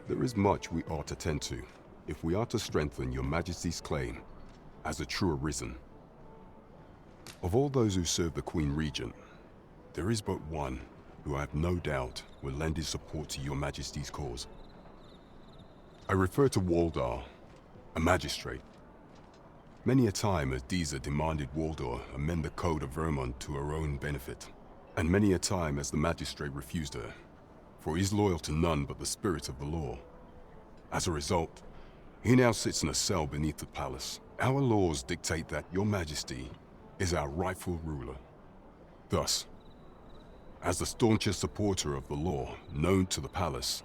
There is much we ought to tend to, if we are to strengthen your Majesty's claim as a true arisen. Of all those who serve the Queen Regent, there is but one who I have no doubt will lend his support to your Majesty's cause. I refer to Waldar, a magistrate. Many a time has Disa demanded Waldar amend the Code of Vermont to her own benefit, and many a time has the magistrate refused her, for he is loyal to none but the spirit of the law. As a result, he now sits in a cell beneath the palace. Our laws dictate that your Majesty is our rightful ruler. Thus, as the staunchest supporter of the law known to the palace,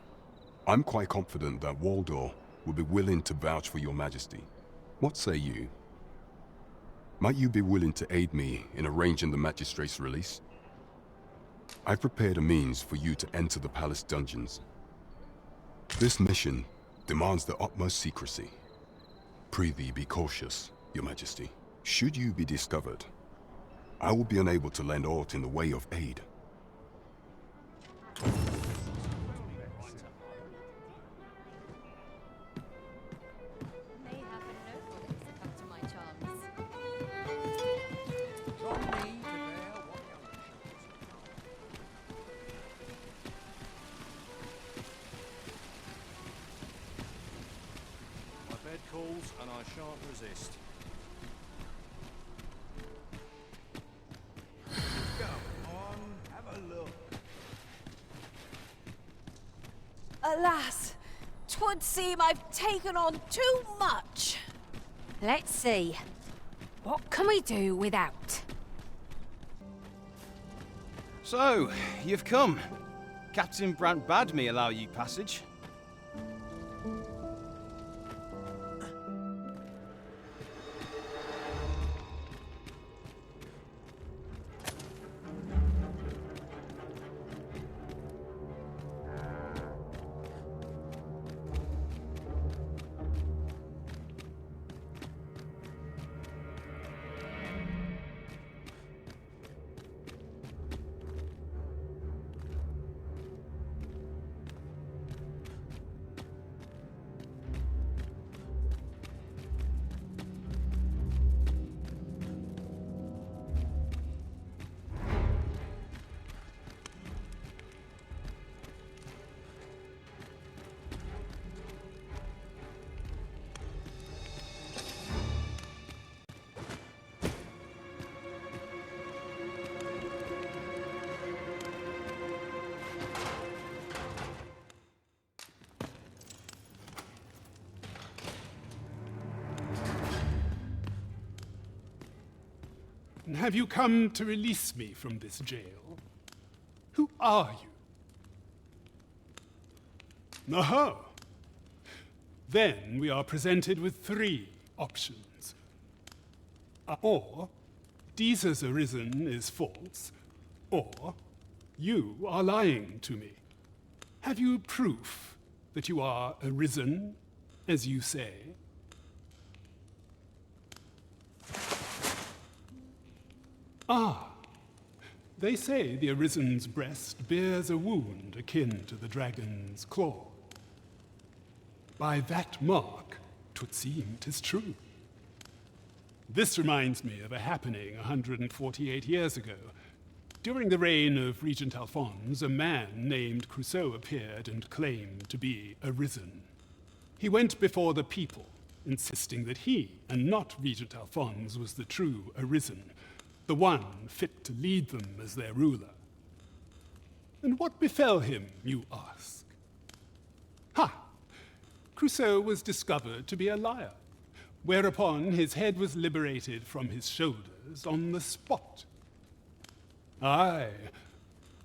I'm quite confident that Waldor will be willing to vouch for your Majesty. What say you? Might you be willing to aid me in arranging the magistrate's release? I've prepared a means for you to enter the palace dungeons. This mission demands the utmost secrecy. Prithee be cautious, your Majesty. Should you be discovered, I will be unable to lend aught in the way of aid. Calls and I shan't resist. Come on, have a look. Alas, 'twould seem I've taken on too much. Let's see. What can we do without? So, you've come. Captain Brant bade me allow you passage. Have you come to release me from this jail? Who are you? Aha! Then we are presented with three options. Or, Disa's arisen is false, or you are lying to me. Have you proof that you are arisen, as you say? Ah, they say the Arisen's breast bears a wound akin to the dragon's claw. By that mark, 'twould seem 'tis true. This reminds me of a happening 148 years ago. During the reign of Regent Alphonse, a man named Crusoe appeared and claimed to be arisen. He went before the people, insisting that he, and not Regent Alphonse, was the true arisen, the one fit to lead them as their ruler. And what befell him, you ask? Ha! Crusoe was discovered to be a liar, whereupon his head was liberated from his shoulders on the spot. Aye,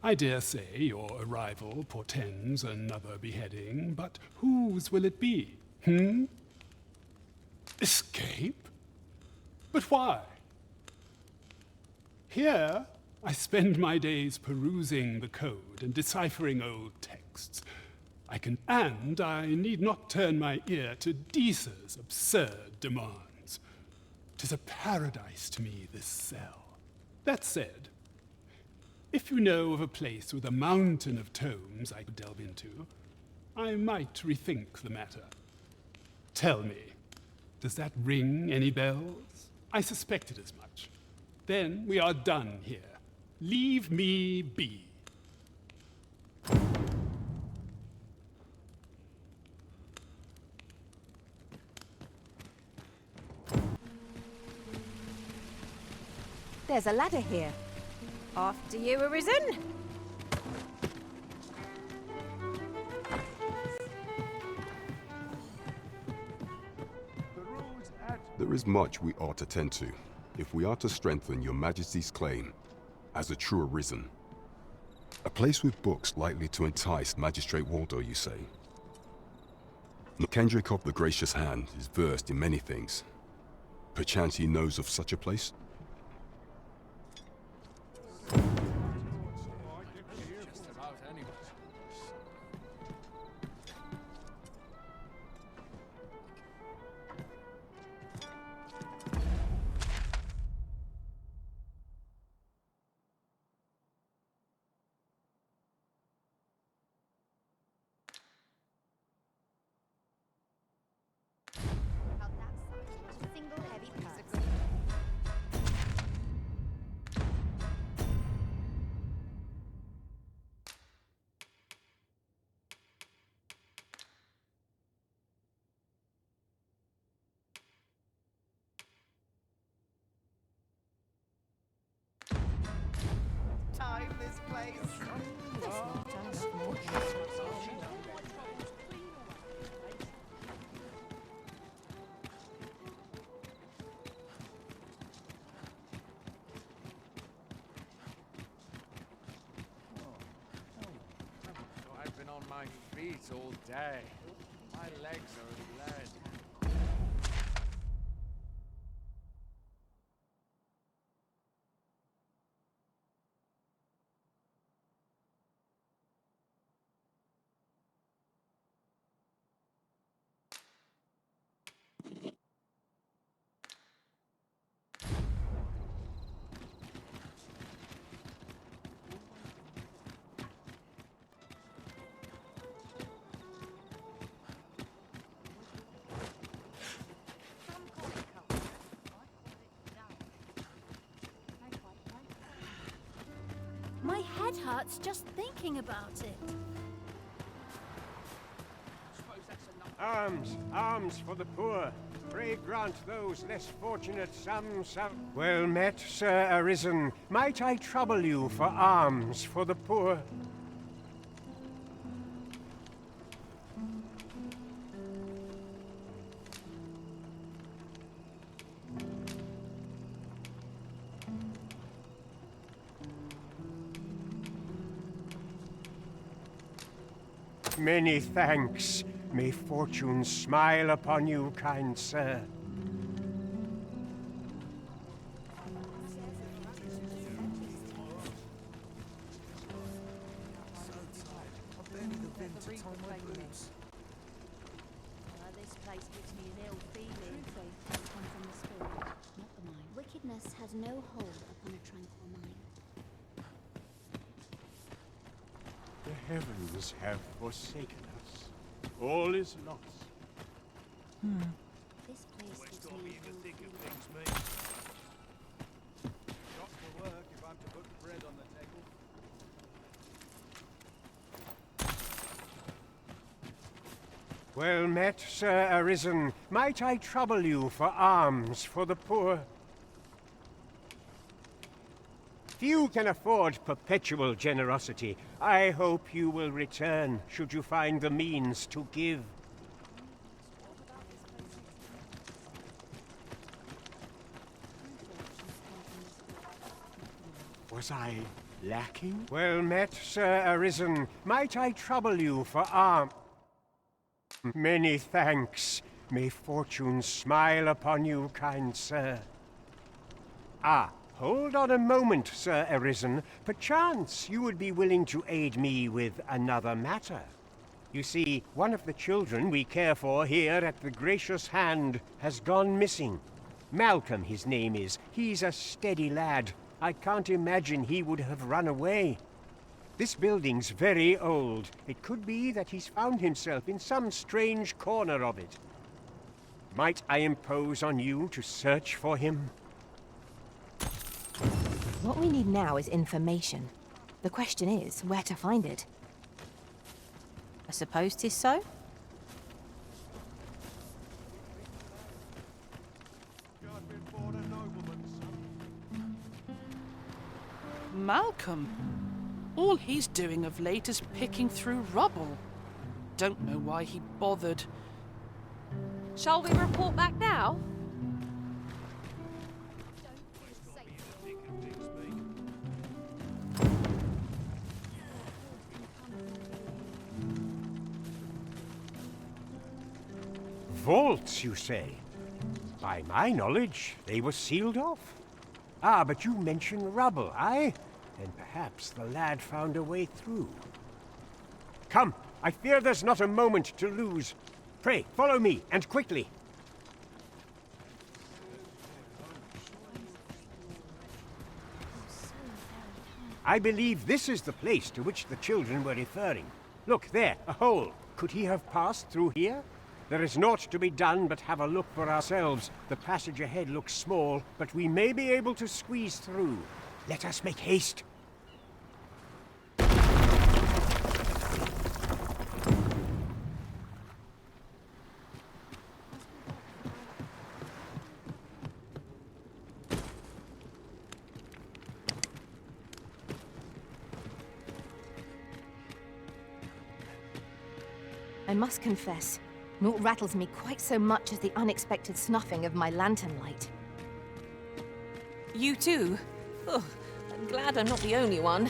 I dare say your arrival portends another beheading, but whose will it be? Escape? But why? Here, I spend my days perusing the code and deciphering old texts. And I need not turn my ear to Disa's absurd demands. 'Tis a paradise to me, this cell. That said, if you know of a place with a mountain of tomes I could delve into, I might rethink the matter. Tell me, does that ring any bells? I suspected as much. Then we are done here. Leave me be. There's a ladder here. After you, Arisen. There is much we ought to tend to, if we are to strengthen your Majesty's claim as a true Arisen. A place with books likely to entice Magistrate Waldo, you say? Kendrick of the Gracious Hand is versed in many things. Perchance he knows of such a place? Time this place. I've been on my feet all day. My legs are lead. My head hurts just thinking about it. Arms, arms for the poor. Pray grant those less fortunate some. Well met, Sir Arisen. Might I trouble you for alms for the poor? Many thanks. May fortune smile upon you, kind sir. This place gives me an ill feeling. Come from the spirit, not the mind. Wickedness has no hold upon a tranquil mind. The heavens have forsaken us. All is lost. This place gives Got me me to an ill think of feeling. things, me. Got to work if I'm to put bread on the table. Well met, Sir Arisen. Might I trouble you for alms for the poor? Few can afford perpetual generosity. I hope you will return, should you find the means to give. Was I lacking? Well met, Sir Arisen. Might I trouble you for alms? Many thanks. May fortune smile upon you, kind sir. Ah, hold on a moment, Sir Arisen. Perchance you would be willing to aid me with another matter. You see, one of the children we care for here at the Gracious Hand has gone missing. Malcolm, his name is. He's a steady lad. I can't imagine he would have run away. This building's very old. It could be that he's found himself in some strange corner of it. Might I impose on you to search for him? What we need now is information. The question is, where to find it? I suppose 'tis so? Malcolm. All he's doing of late is picking through rubble. Don't know why he bothered. Shall we report back now? Vaults, you say? By my knowledge, they were sealed off. Ah, but you mentioned rubble, aye? Then perhaps the lad found a way through. Come, I fear there's not a moment to lose. Pray, follow me, and quickly. I believe this is the place to which the children were referring. Look, there, a hole. Could he have passed through here? There is naught to be done but have a look for ourselves. The passage ahead looks small, but we may be able to squeeze through. Let us make haste. I must confess, naught rattles me quite so much as the unexpected snuffing of my lantern light. You too? Oh, I'm glad I'm not the only one.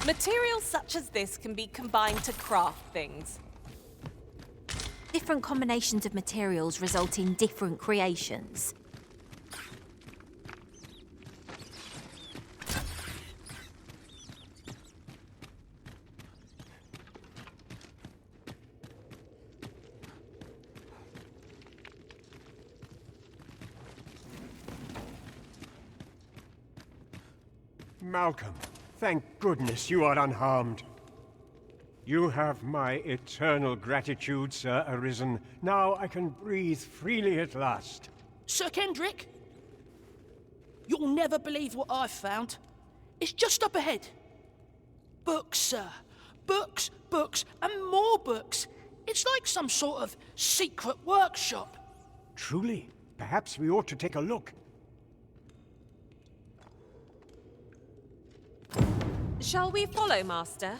Materials such as this can be combined to craft things. Different combinations of materials result in different creations. Malcolm, thank goodness you are unharmed. You have my eternal gratitude, Sir Arisen. Now I can breathe freely at last. Sir Kendrick? You'll never believe what I've found. It's just up ahead. Books, sir. Books, books, and more books. It's like some sort of secret workshop. Truly? Perhaps we ought to take a look. Shall we follow, Master?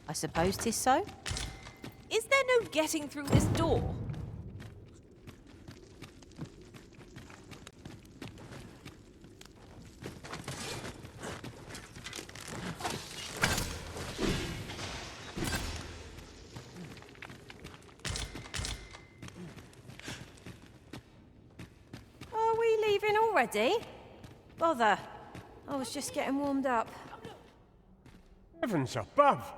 I suppose 'tis so? Is there no getting through this door? Are we leaving already? Bother. I was just getting warmed up. Heavens above!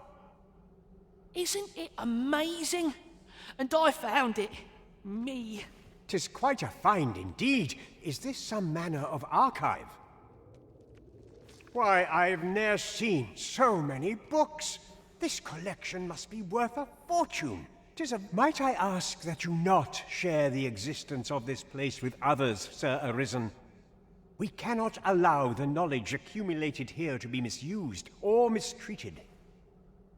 Isn't it amazing? And I found it. Me. 'Tis quite a find indeed. Is this some manner of archive? Why, I've ne'er seen so many books. This collection must be worth a fortune. Might I ask that you not share the existence of this place with others, Sir Arisen? We cannot allow the knowledge accumulated here to be misused or mistreated.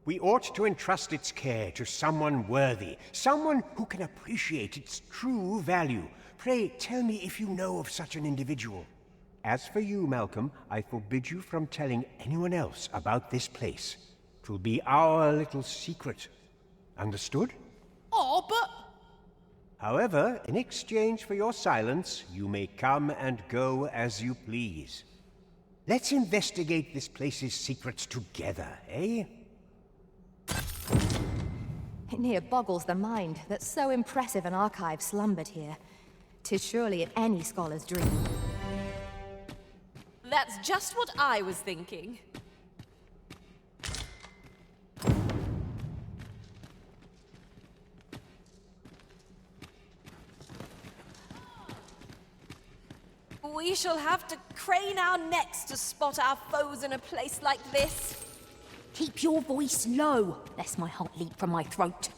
We ought to entrust its care to someone worthy, someone who can appreciate its true value. Pray tell me if you know of such an individual. As for you, Malcolm, I forbid you from telling anyone else about this place. 'Twill be our little secret. Understood? Oh, but... However, in exchange for your silence, you may come and go as you please. Let's investigate this place's secrets together, eh? It near boggles the mind that so impressive an archive slumbered here. 'Tis surely any scholar's dream. That's just what I was thinking. We shall have to crane our necks to spot our foes in a place like this. Keep your voice low, lest my heart leap from my throat.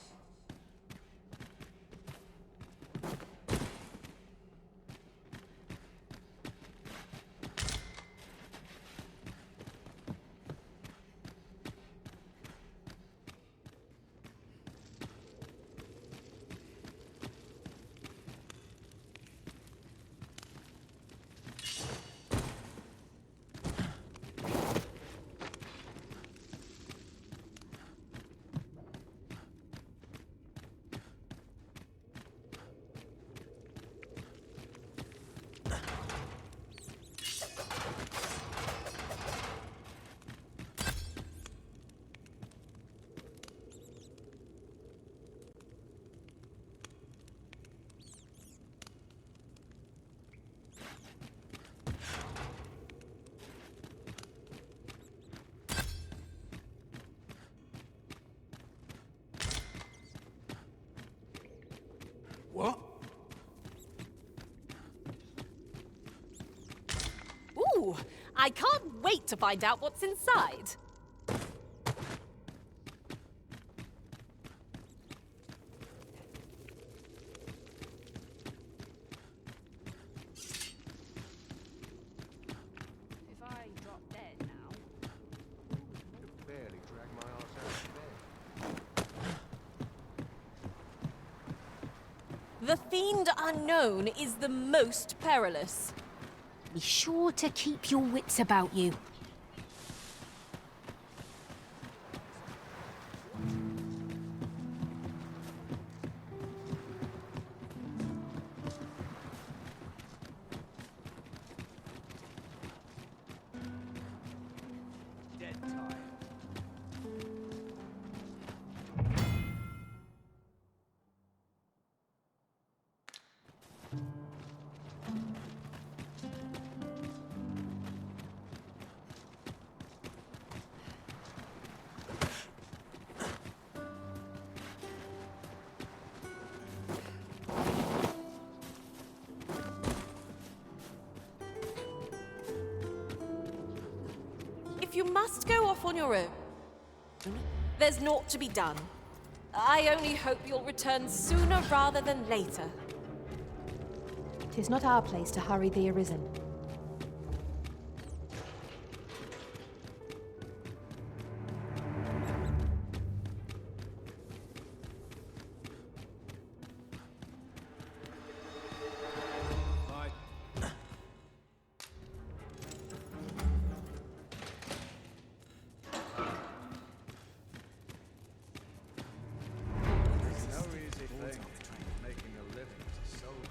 What? Ooh, I can't wait to find out what's inside. If I drop dead now, could barely drag my ass out of bed. The fiend unknown is the most perilous. Be sure to keep your wits about you. Dead tired. If you must go off on your own, there's naught to be done. I only hope you'll return sooner rather than later. 'Tis not our place to hurry the Arisen. No easy thing, making a living as a soldier.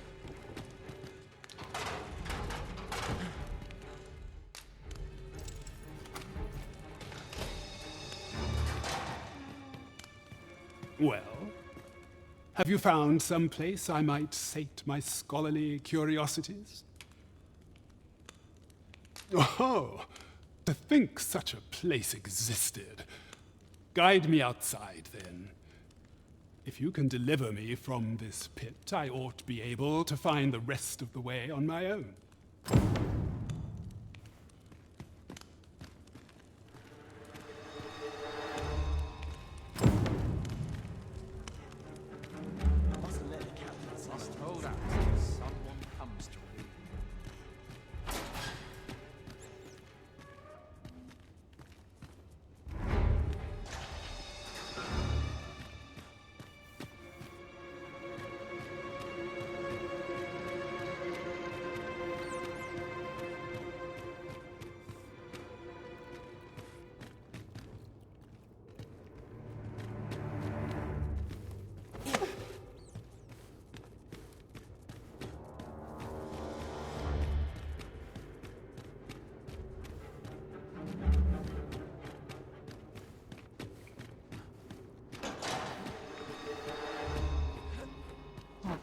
Well, have you found some place I might sate my scholarly curiosities? Oh, to think such a place existed. Guide me outside, then. If you can deliver me from this pit, I ought to be able to find the rest of the way on my own. Must hold out till someone comes to me.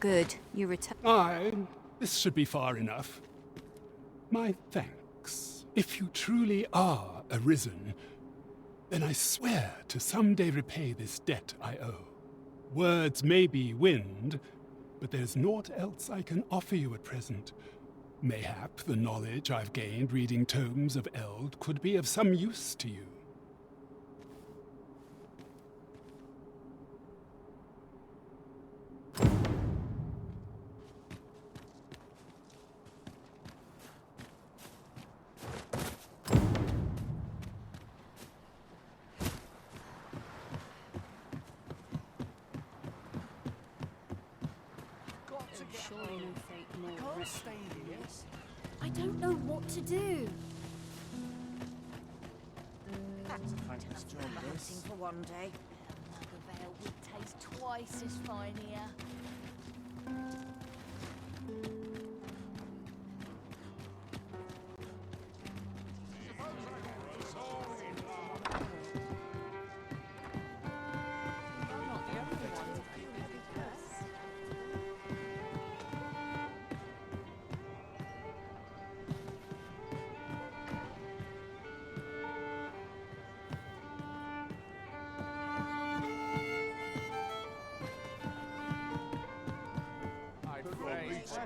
Good. You return. Aye, this should be far enough. My thanks. If you truly are arisen, then I swear to someday repay this debt I owe. Words may be wind, but there's naught else I can offer you at present. Mayhap the knowledge I've gained reading tomes of Eld could be of some use to you. I don't know what to do. That's a thankless job, this. For one day. Another veil would taste twice as fine here.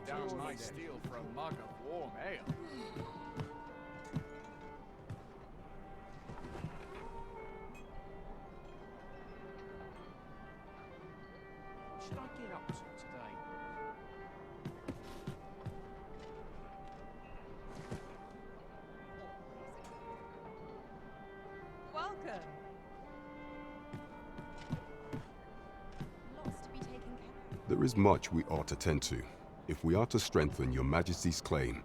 Down my steel for a mug of warm ale. What should I get up to today? Welcome. Lots to be taken care of. There is much we ought to tend to, if we are to strengthen your Majesty's claim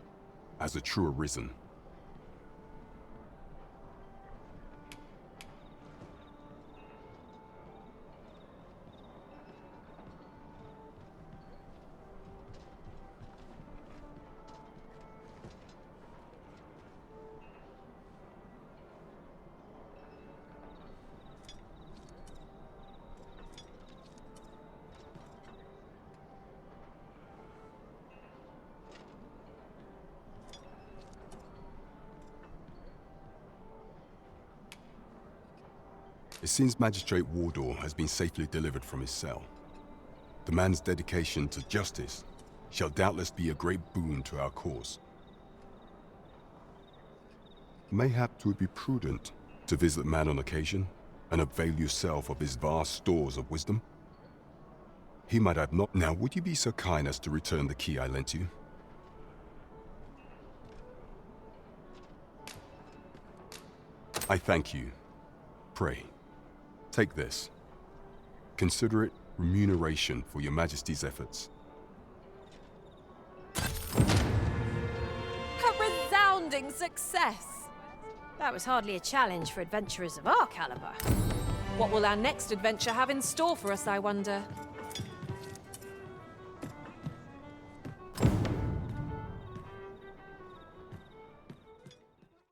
as a true arisen. It seems Magistrate Wardor has been safely delivered from his cell. The man's dedication to justice shall doubtless be a great boon to our cause. Mayhap 'twould be prudent to visit the man on occasion and avail yourself of his vast stores of wisdom. He might have not. Now, would you be so kind as to return the key I lent you? I thank you. Pray, take this. Consider it remuneration for your Majesty's efforts. A resounding success! That was hardly a challenge for adventurers of our caliber. What will our next adventure have in store for us, I wonder?